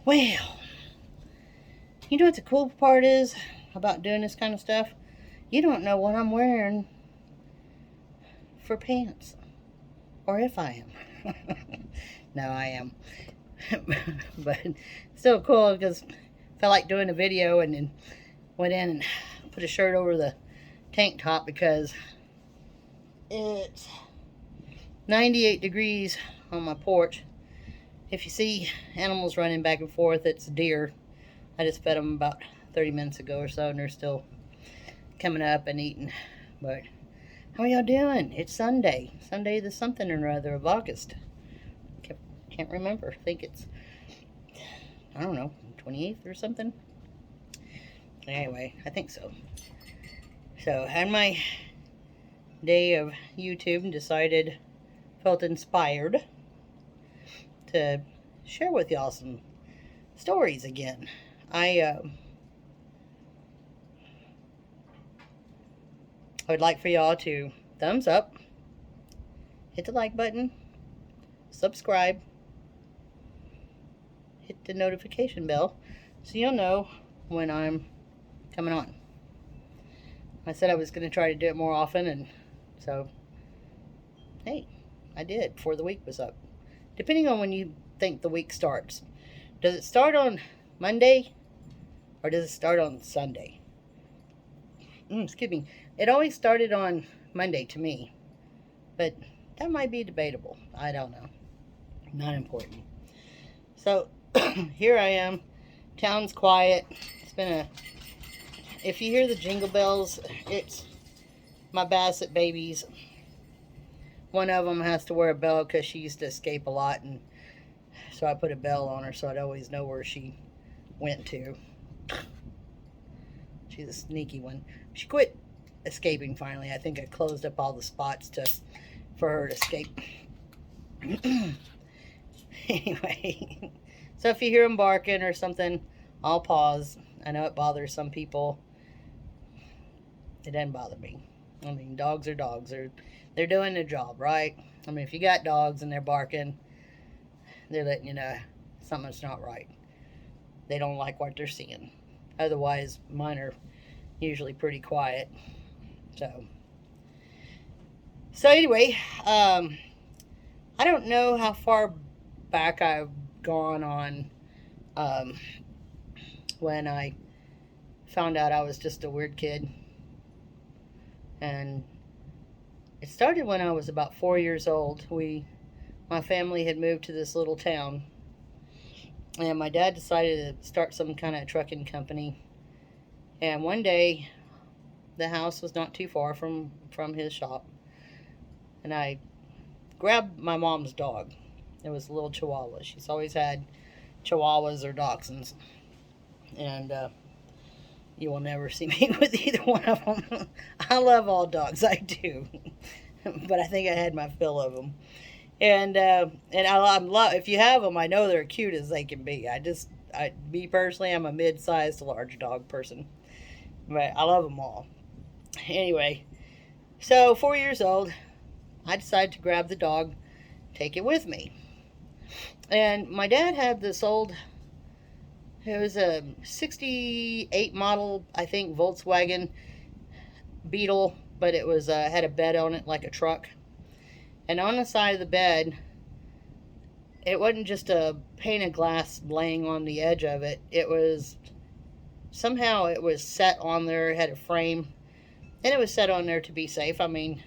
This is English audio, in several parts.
Well, you know what the cool part is about doing this kind of stuff? You don't know what I'm wearing for pants. Or if I am. No, I am. But still cool because I felt like doing a video and then went in and put a shirt over the tank top because it's 98 degrees on my porch. If you see animals running back and forth, it's deer. I just fed them about 30 minutes ago or so, and they're still coming up and eating. But how are y'all doing? It's Sunday. Sunday the something or other of August. Can't remember. I think it's, I don't know, 28th or something. Anyway, I think so. So, I had my day of YouTube and decided, felt inspired to share with y'all some stories again. I would like for y'all to thumbs up, hit the like button, subscribe, hit the notification bell so you'll know when I'm coming on. I said I was going to try to do it more often, and so, hey, I did before the week was up. Depending on when you think the week starts. Does it start on Monday or does it start on Sunday? Excuse me. It always started on Monday to me, but that might be debatable. I don't know. Not important. So, here I am. Town's quiet. It's been a... If you hear the jingle bells, it's my Basset babies. One of them has to wear a bell because she used to escape a lot, and so I put a bell on her so I'd always know where she went to. She's a sneaky one. She quit escaping finally. I think I closed up all the spots for her to escape. Anyway, so if you hear them barking or something, I'll pause. I know it bothers some people. It doesn't bother me. I mean, dogs are dogs. They're doing their job, right? I mean, if you got dogs and they're barking, they're letting you know something's not right. They don't like what they're seeing. Otherwise, mine are usually pretty quiet. So anyway, I don't know how far back I've gone on when I found out I was just a weird kid. And it started when I was about 4 years old. My family had moved to this little town, and my dad decided to start some kind of trucking company. And one day, the house was not too far from his shop, and I grabbed my mom's dog. It was a little Chihuahua. She's always had Chihuahuas or Dachshunds, and you will never see me with either one of them. I love all dogs, I do, but I think I had my fill of them. And I'm love. If you have them, I know they're cute as they can be. Me personally, I'm a mid-sized to large dog person, but I love them all. Anyway, so 4 years old, I decided to grab the dog, take it with me, and my dad had this old. It was a 68 model, I think, Volkswagen Beetle, but it was had a bed on it like a truck. And on the side of the bed, it wasn't just a pane of glass laying on the edge of it. It was, somehow it was set on there, it had a frame, and it was set on there to be safe. I mean,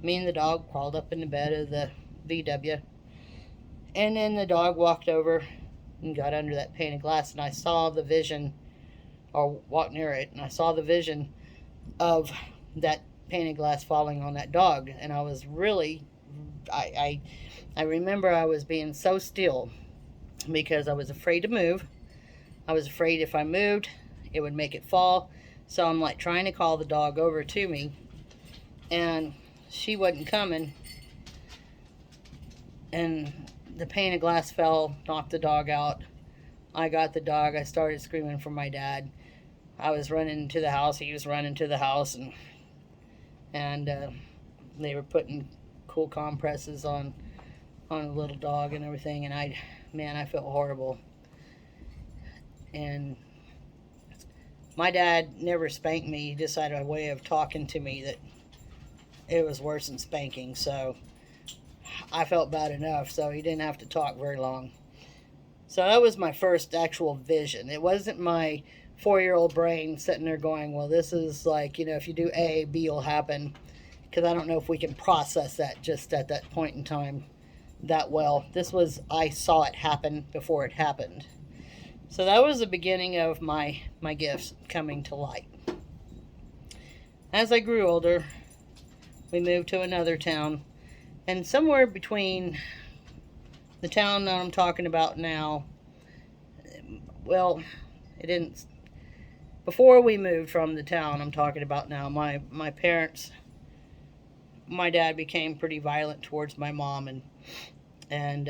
me and the dog crawled up in the bed of the VW, and then the dog walked over and got under that pane of glass, and I saw the vision, or walked near it, and I saw the vision of that pane of glass falling on that dog. And I was really, I remember I was being so still because I was afraid to move. I was afraid if I moved, it would make it fall. So I'm like trying to call the dog over to me, and she wasn't coming. And the pane of glass fell, knocked the dog out. I got the dog. I started screaming for my dad. I was running to the house. He was running to the house, and they were putting cool compresses on the little dog and everything. And I felt horrible. And my dad never spanked me. He just had a way of talking to me that it was worse than spanking. So I felt bad enough, so he didn't have to talk very long. So that was my first actual vision. It wasn't my 4 year old brain sitting there going, well, this is like, if you do A, B will happen. Because I don't know if we can process that just at that point in time that well. This was, I saw it happen before it happened. So that was the beginning of my gifts coming to light. As I grew older, we moved to another town. And somewhere between the town that I'm talking about now, well, it didn't. Before we moved from the town I'm talking about now, my parents, my dad became pretty violent towards my mom, and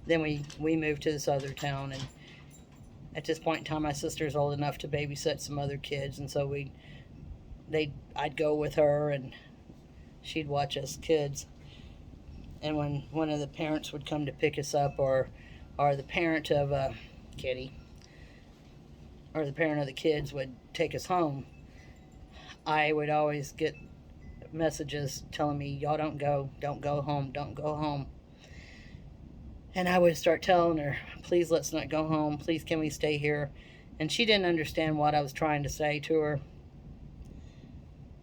then we moved to this other town, and at this point in time my sister's old enough to babysit some other kids, and so I'd go with her and she'd watch us kids. And when one of the parents would come to pick us up, or the parent of Kitty, or the parent of the kids would take us home, I would always get messages telling me, y'all don't go home, don't go home. And I would start telling her, please let's not go home, please can we stay here? And she didn't understand what I was trying to say to her.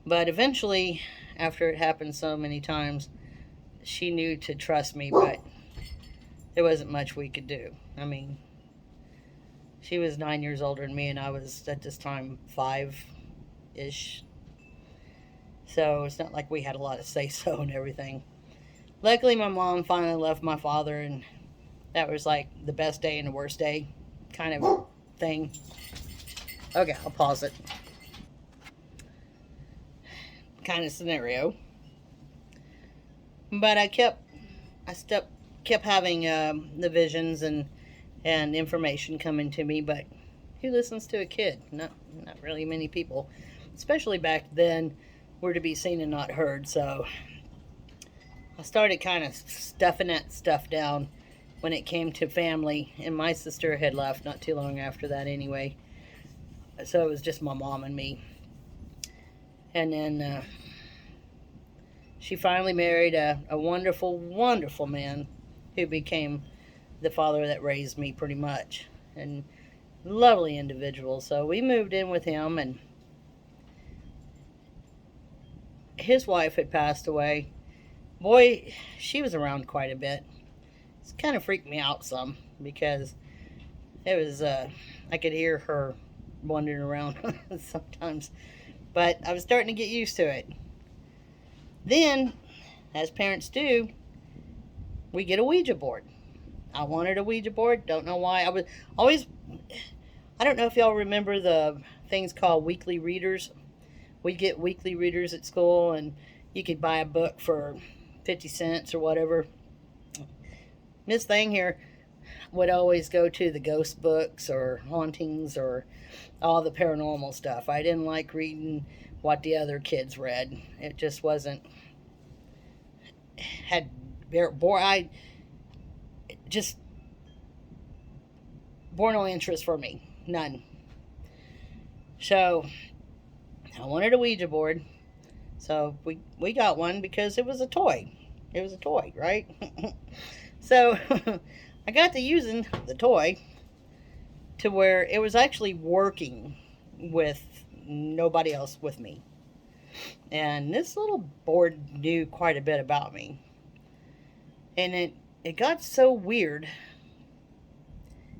But eventually, after it happened so many times, she knew to trust me, but there wasn't much we could do. I mean, she was 9 years older than me, and I was at this time 5-ish. So it's not like we had a lot of say-so and everything. Luckily, my mom finally left my father, and that was like the best day and the worst day kind of thing. Okay, I'll pause it. Kind of scenario. But kept having the visions and information coming to me. But who listens to a kid? Not really many people, especially back then, were to be seen and not heard. So I started kind of stuffing that stuff down when it came to family, and my sister had left not too long after that anyway. So it was just my mom and me. And then she finally married a wonderful, wonderful man who became the father that raised me pretty much. And lovely individual. So we moved in with him, and his wife had passed away. Boy, she was around quite a bit. It's kind of freaked me out some because it was, I could hear her wandering around sometimes. But I was starting to get used to it. Then, as parents do, we get a Ouija board. I wanted a Ouija board. Don't know why. I was always, I don't know if y'all remember the things called weekly readers. We'd get weekly readers at school, and you could buy a book for 50 cents or whatever. Miss Thing here would always go to the ghost books or hauntings or all the paranormal stuff. I didn't like reading what the other kids read. It just wasn't, had, I just, bore no interest for me. None. So I wanted a Ouija board. So we got one because it was a toy. It was a toy, right? So I got to using the toy to where it was actually working with nobody else with me. And this little board knew quite a bit about me. And it got so weird.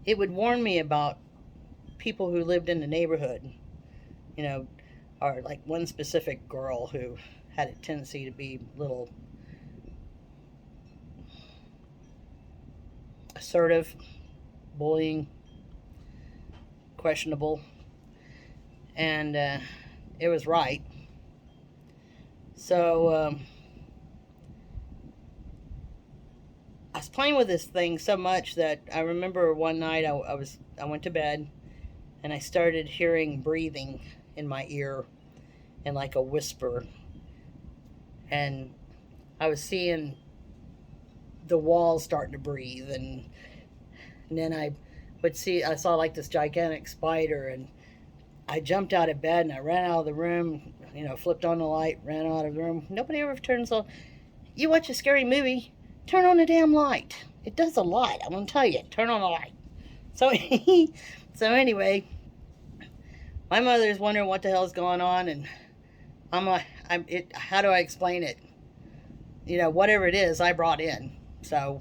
It would warn me about people who lived in the neighborhood, or like one specific girl who had a tendency to be a little assertive, bullying, questionable, and it was right. So I was playing with this thing so much that I remember one night I went to bed and I started hearing breathing in my ear and like a whisper, and I was seeing the walls starting to breathe, and then I saw like this gigantic spider, and I jumped out of bed and I ran out of the room, flipped on the light, ran out of the room. Nobody ever turns on. You watch a scary movie, turn on the damn light. It does a lot. I'm gonna tell you, turn on the light. So, so anyway, my mother's wondering what the hell's going on, and I'm like, how do I explain it? Whatever it is, I brought in. So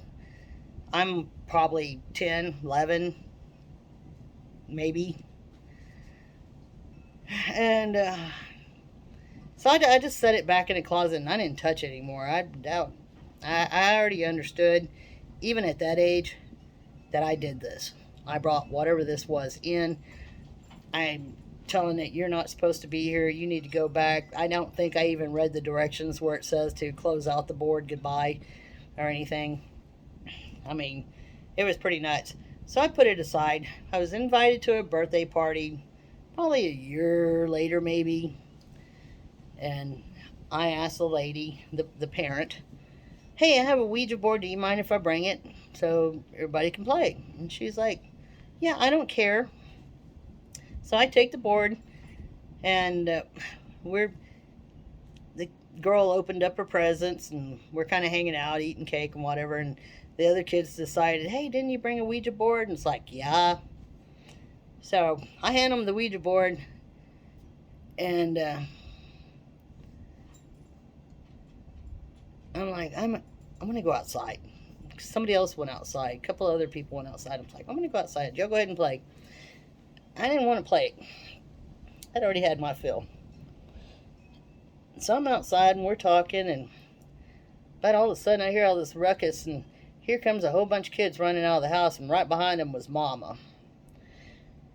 I'm probably 10, 11, maybe. And so I just set it back in the closet and I didn't touch it anymore. I already understood, even at that age, that I did this. I brought whatever this was in. I'm telling it, you're not supposed to be here. You need to go back. I don't think I even read the directions where it says to close out the board goodbye or anything. I mean, it was pretty nuts. So I put it aside. I was invited to a birthday party probably a year later, maybe. And I asked the lady, the parent, hey, I have a Ouija board. Do you mind if I bring it so everybody can play? And she's like, yeah, I don't care. So I take the board, and the girl opened up her presents, and we're kind of hanging out, eating cake and whatever. And the other kids decided, hey, didn't you bring a Ouija board? And it's like, yeah. So I hand them the Ouija board, and I'm like, I'm going to go outside. Somebody else went outside. A couple other people went outside. I'm like, I'm going to go outside. Joe, go ahead and play. I didn't want to play it. I'd already had my fill. So I'm outside and we're talking, and but all of a sudden I hear all this ruckus, and here comes a whole bunch of kids running out of the house, and right behind them was Mama.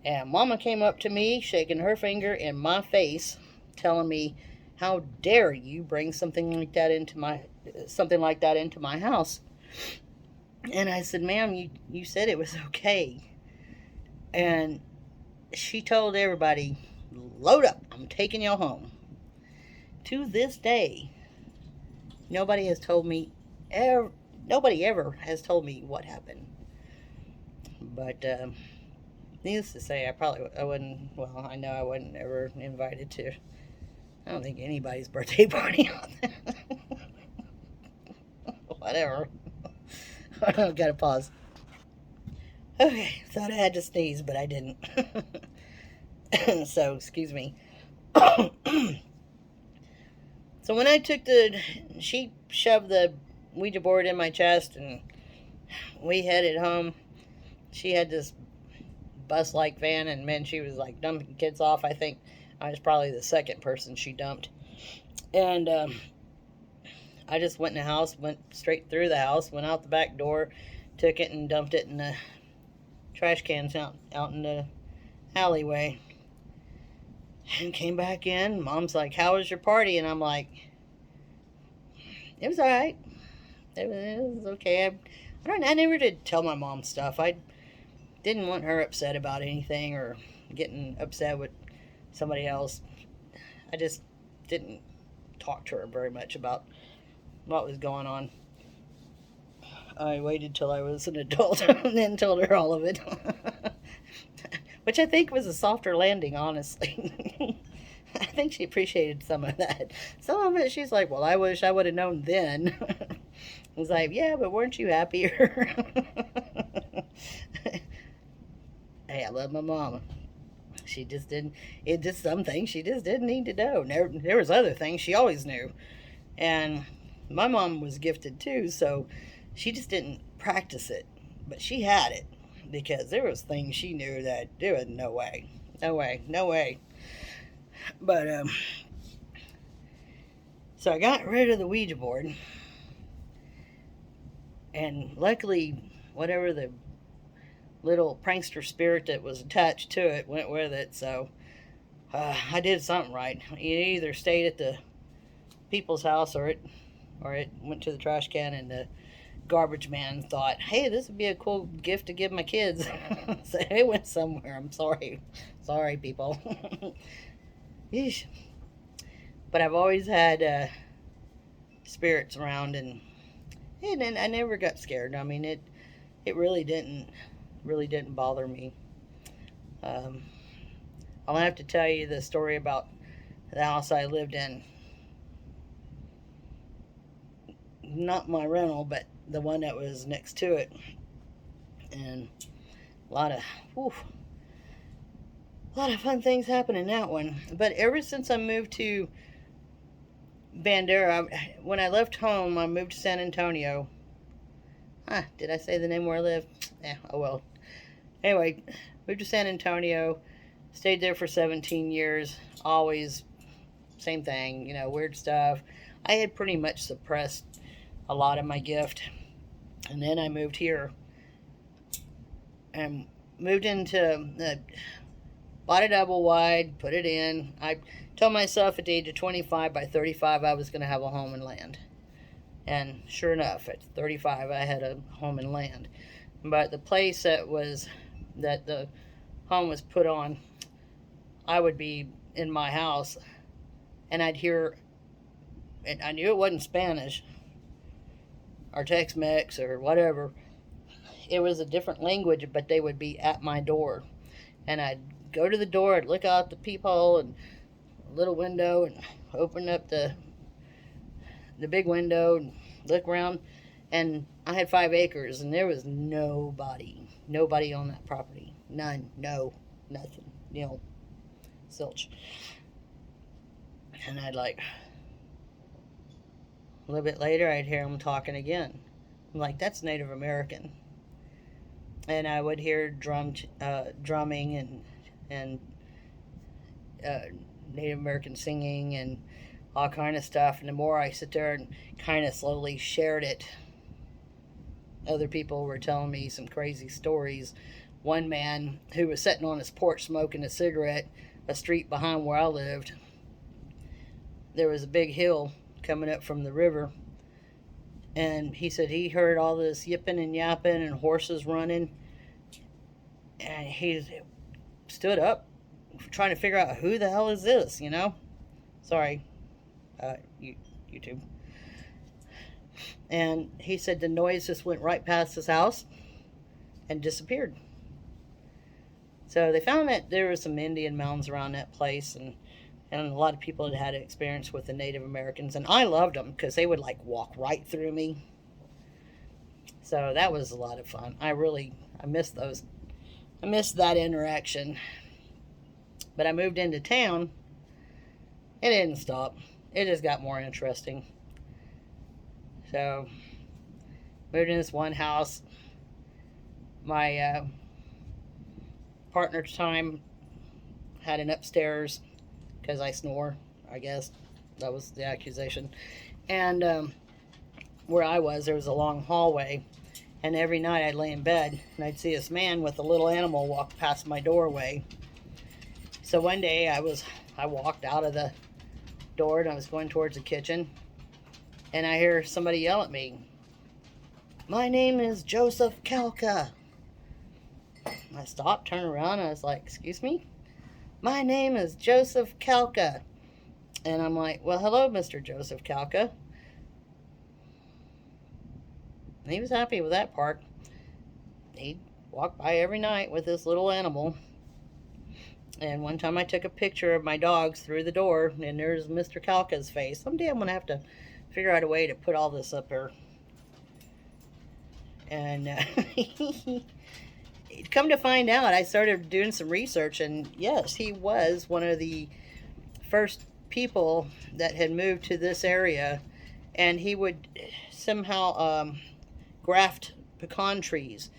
And Mama came up to me, shaking her finger in my face, telling me, how dare you bring something like that into my house. And I said, ma'am, you said it was okay. And she told everybody, load up, I'm taking you home. To this day, nobody ever has told me what happened. But needless to say, I wouldn't, well, I know I wasn't ever invited to, I don't think anybody's birthday party on that. Whatever. I've got to pause. Okay, thought I had to sneeze, but I didn't. So, excuse me. So when she shoved the Ouija board in my chest and we headed home. She had this bus-like van, and man, she was like dumping kids off. I think I was probably the second person she dumped. And I just went in the house, went straight through the house, went out the back door, took it and dumped it in the trash cans out in the alleyway. And came back in. Mom's like, how was your party? And I'm like, it was all right. It was okay. I never did tell my mom stuff. I didn't want her upset about anything or getting upset with somebody else. I just didn't talk to her very much about what was going on. I waited till I was an adult and then told her all of it. Which I think was a softer landing, honestly. I think she appreciated some of that. Some of it, she's like, well, I wish I would have known then. I was like, yeah, but weren't you happier? Hey, I love my mama. She just didn't, it just some things she just didn't need to know. There was other things she always knew. And my mom was gifted too, so she just didn't practice it. But she had it. Because there was things she knew that there was no way. But, so I got rid of the Ouija board. And luckily, whatever the little prankster spirit that was attached to it went with it. So, I did something right. It either stayed at the people's house or it went to the trash can, and the garbage man thought, hey, this would be a cool gift to give my kids. So it went somewhere. I'm sorry people. Yeesh. But I've always had spirits around, and I never got scared. I mean, it really didn't really didn't bother me. Um, I'll have to tell you the story about the house I lived in. Not my rental, but the one that was next to it. And a lot of, whew, a lot of fun things happened in that one. But ever since I moved to Bandera, when I left home, I moved to San Antonio. Did I say the name where I live? Oh well. Anyway, moved to San Antonio, stayed there for 17 years. Always same thing, weird stuff. I had pretty much suppressed a lot of my gift. And then I moved here and moved into bought a double wide, put it in. I told myself at the age of 25, by 35, I was going to have a home and land. And sure enough, at 35, I had a home and land. But the place that the home was put on, I would be in my house, and I'd hear, and I knew it wasn't Spanish or Tex-Mex or whatever. It was a different language, but they would be at my door. And I'd go to the door, I'd look out the peephole and a little window and open up the big window and look around. And I had 5 acres, and there was nobody on that property. None, no, nothing, zilch. And I'd a little bit later, I'd hear them talking again. I'm like, that's Native American. And I would hear drumming and Native American singing and all kind of stuff. And the more I sit there and kind of slowly shared it, other people were telling me some crazy stories. One man who was sitting on his porch smoking a cigarette, a street behind where I lived, there was a big hill coming up from the river. And he said he heard all this yipping and yapping and horses running. And he stood up trying to figure out who the hell is this, Sorry, YouTube. And he said the noise just went right past his house and disappeared. So they found that there were some Indian mounds around that place, and a lot of people had experience with the Native Americans, and I loved them because they would walk right through me. So that was a lot of fun. I missed those. I missed that interaction. But I moved into town. It didn't stop. It just got more interesting. So, moved in this one house. My partner at the time had an upstairs because I snore, I guess. That was the accusation. And where I was, there was a long hallway. And every night I'd lay in bed and I'd see this man with a little animal walk past my doorway. So one day I walked out of the door and I was going towards the kitchen. And I hear somebody yell at me, "My name is Joseph Kalka." I stopped, turned around, and I was like, "Excuse me? My name is Joseph Kalka." And I'm like, "Well, hello, Mr. Joseph Kalka." And he was happy with that part. He'd walk by every night with this little animal. And one time I took a picture of my dogs through the door, and there's Mr. Kalka's face. Someday I'm going to have to figure out a way to put all this up here. And come to find out, I started doing some research, and yes, he was one of the first people that had moved to this area, and he would somehow graft pecan trees.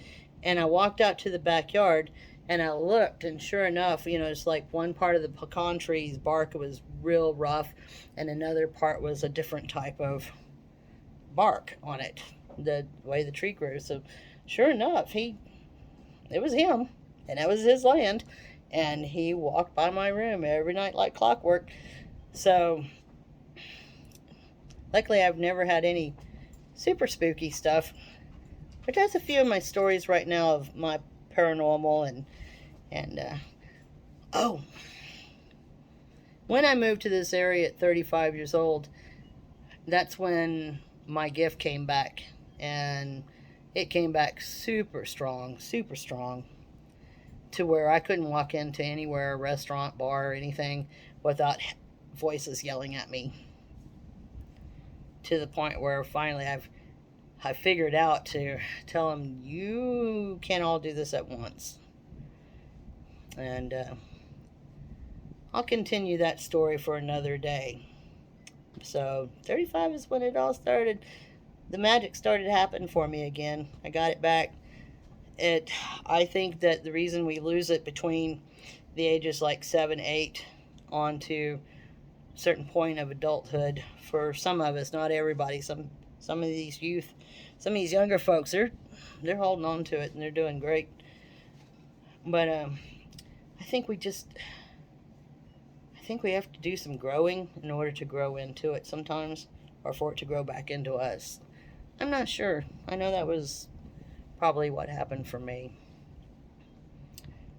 And I walked out to the backyard, and I looked, and sure enough, it's like one part of the pecan tree's bark was real rough, and another part was a different type of bark on it, the way the tree grew. So sure enough, it was him, and that was his land, and he walked by my room every night like clockwork. So luckily I've never had any super spooky stuff, which has a few of my stories right now of my paranormal and when I moved to this area at 35 years old, that's when my gift came back. And it came back super strong, to where I couldn't walk into anywhere, restaurant, bar, or anything, without voices yelling at me. To the point where finally I figured out to tell them, you can't all do this at once. And I'll continue that story for another day. So 35 is when it all started. The magic started happening for me again. I got it back. I think that the reason we lose it between the ages like 7, 8 on to a certain point of adulthood, for some of us, not everybody, some of these youth, some of these younger folks, they're holding on to it and they're doing great. But I think we just I think we have to do some growing in order to grow into it sometimes, or for it to grow back into us. I'm not sure. I know that was probably what happened for me.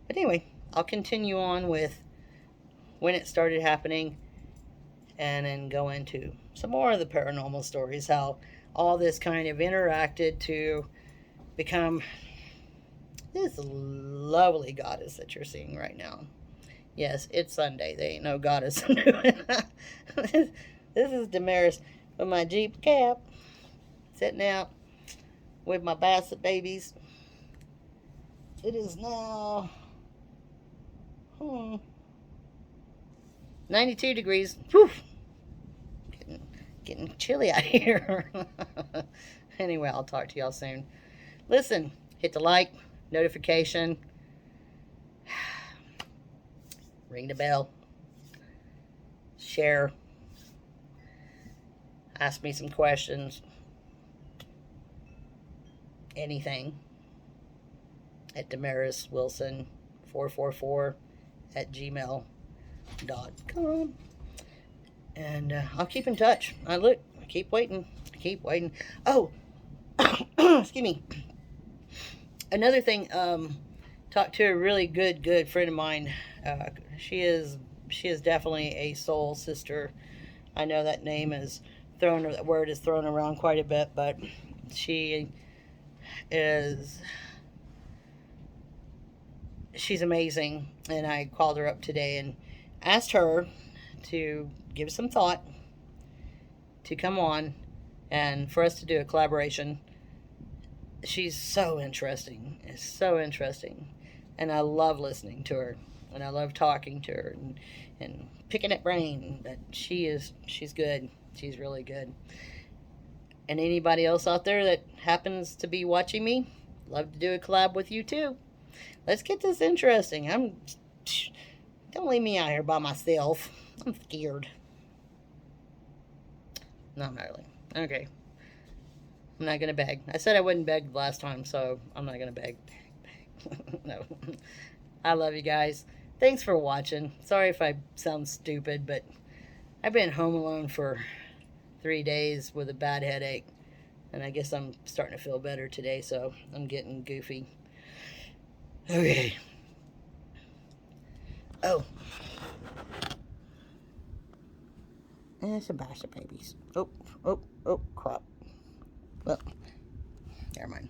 But anyway, I'll continue on with when it started happening, and then go into some more of the paranormal stories, how all this kind of interacted to become this lovely goddess that you're seeing right now. Yes, it's Sunday. They ain't no goddess. This is Damaris with my Jeep cap, sitting out with my basset babies. It is now 92 degrees. Whew. Getting chilly out here. Anyway, I'll talk to y'all soon. Listen, hit the like, notification, ring the bell, share, ask me some questions, anything, at DamarisWilson444 at gmail.com. And I'll keep in touch. I keep waiting. Oh, excuse me. Another thing, talked to a really good friend of mine. She is definitely a soul sister. I know that that word is thrown around quite a bit, but she's amazing. And I called her up today and asked her to give some thought to come on and for us to do a collaboration. She's so interesting. It's so interesting. And I love listening to her. And I love talking to her and picking at brain. But she's good. She's really good. And anybody else out there that happens to be watching me, love to do a collab with you too. Let's get this interesting. Don't leave me out here by myself. I'm scared. Not really. Okay. I'm not gonna beg. I said I wouldn't beg last time, so I'm not gonna beg. No. I love you guys. Thanks for watching. Sorry if I sound stupid, but I've been home alone for 3 days with a bad headache. And I guess I'm starting to feel better today, so I'm getting goofy. Okay. Oh. And it's a batch of babies. Oh, crap. Well, never mind.